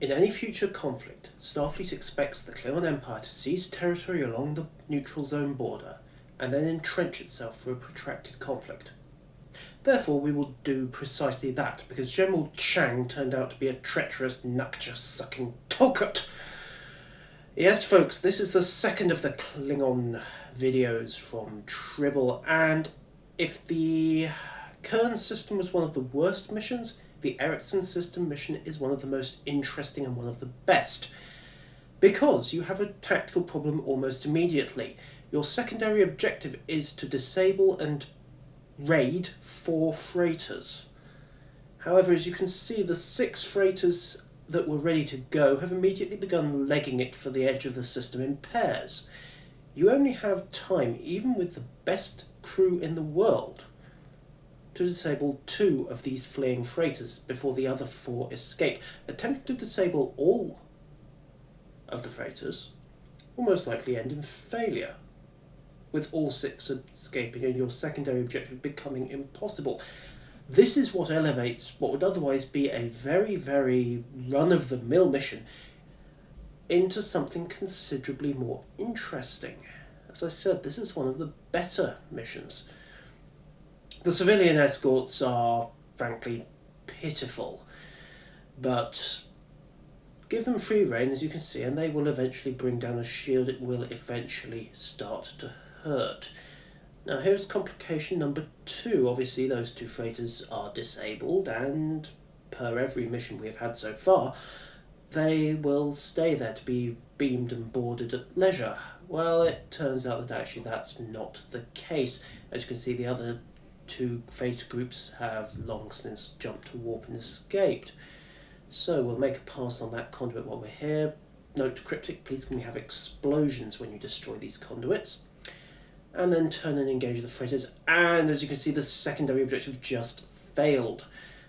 In any future conflict, Starfleet expects the Klingon Empire to seize territory along the neutral zone border and then entrench itself for a protracted conflict. Therefore, we will do precisely that, because General Chang turned out to be a treacherous, nectar-sucking Tolkut. Yes, folks, this is the second of the Klingon videos from Tribble, and if the Kern system was one of the worst missions, the Erikkson system mission is one of the most interesting and one of the best, because you have a tactical problem almost immediately. Your secondary objective is to disable and raid 4 freighters. However, as you can see, the 6 freighters that were ready to go have immediately begun legging it for the edge of the system in pairs. You only have time, even with the best crew in the world, to disable 2 of these fleeing freighters before the other 4 escape. Attempting to disable all of the freighters will most likely end in failure, with all 6 escaping and your secondary objective becoming impossible. This is what elevates what would otherwise be a very, very run-of-the-mill mission into something considerably more interesting. As I said, this is one of the better missions. The civilian escorts are, frankly, pitiful, but give them free rein, as you can see, and they will eventually bring down a shield. It will eventually start to hurt. Now here's complication number 2. Obviously those 2 freighters are disabled, and per every mission we have had so far, they will stay there to be beamed and boarded at leisure. Well, it turns out that actually that's not the case. As you can see, the other 2 freighter groups have long since jumped to warp and escaped. So we'll make a pass on that conduit while we're here. Note to cryptic, please can we have explosions when you destroy these conduits? And then turn and engage the freighters, and as you can see, the secondary objective just failed.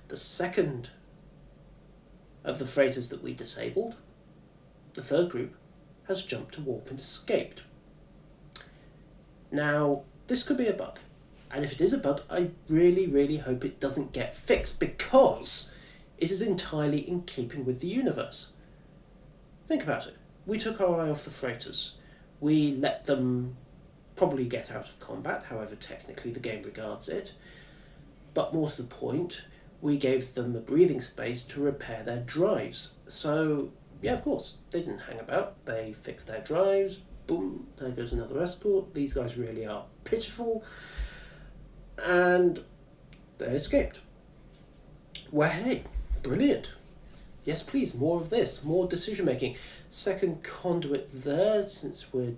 The second of the freighters that we disabled, the third group, has jumped to warp and escaped. Now, this could be a bug, and if it is a bug, I really, really hope it doesn't get fixed, because it is entirely in keeping with the universe. Think about it. We took our eye off the freighters. We let them probably get out of combat, however technically the game regards it. But more to the point, we gave them a breathing space to repair their drives. So, yeah, of course, they didn't hang about. They fixed their drives. Boom, there goes another escort. These guys really are pitiful. And they escaped. Well, hey, brilliant. Yes, please, more of this, more decision making. Second conduit there, since we're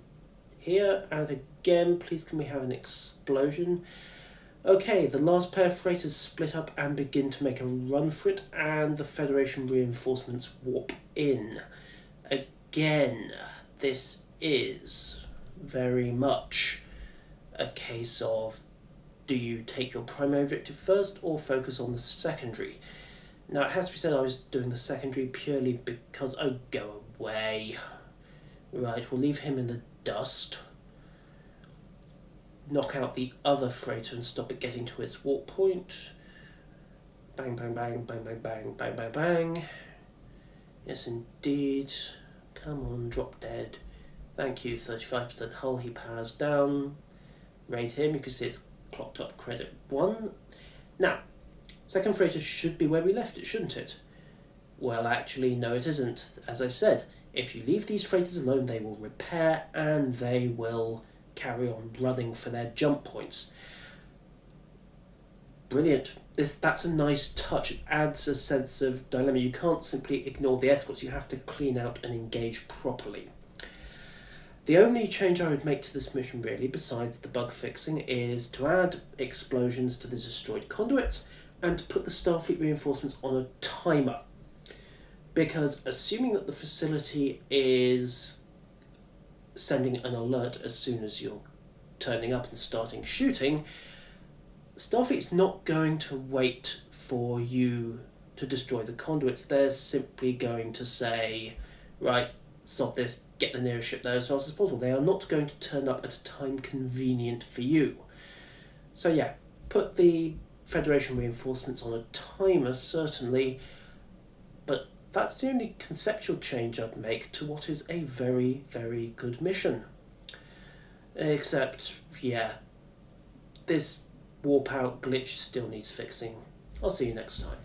here, and again, please can we have an explosion? Okay, the last pair of freighters split up and begin to make a run for it, and the Federation reinforcements warp in. Again, this is very much a case of, do you take your primary objective first or focus on the secondary? Now, it has to be said I was doing the secondary purely because, oh, go away. Right, we'll leave him in the dust. Knock out the other freighter and stop it getting to its warp point. Bang, bang, bang, bang, bang, bang, bang, bang, bang. Yes, indeed. Come on, drop dead. Thank you, 35% hull, he powers down. Raid him, you can see it's clocked up credit 1. Now, second freighter should be where we left it, shouldn't it? Well, actually, no it isn't. As I said, if you leave these freighters alone, they will repair and they will carry on running for their jump points. Brilliant. That's a nice touch. It adds a sense of dilemma. You can't simply ignore the escorts. You have to clean out and engage properly. The only change I would make to this mission, really, besides the bug fixing, is to add explosions to the destroyed conduits and to put the Starfleet reinforcements on a timer. Because assuming that the facility is sending an alert as soon as you're turning up and starting shooting, Starfleet's not going to wait for you to destroy the conduits. They're simply going to say, right, stop this, get the nearest ship there as fast as possible. They are not going to turn up at a time convenient for you. So yeah, put the Federation reinforcements on a timer, certainly, but that's the only conceptual change I'd make to what is a very, very good mission. Except, yeah, this warp out glitch still needs fixing. I'll see you next time.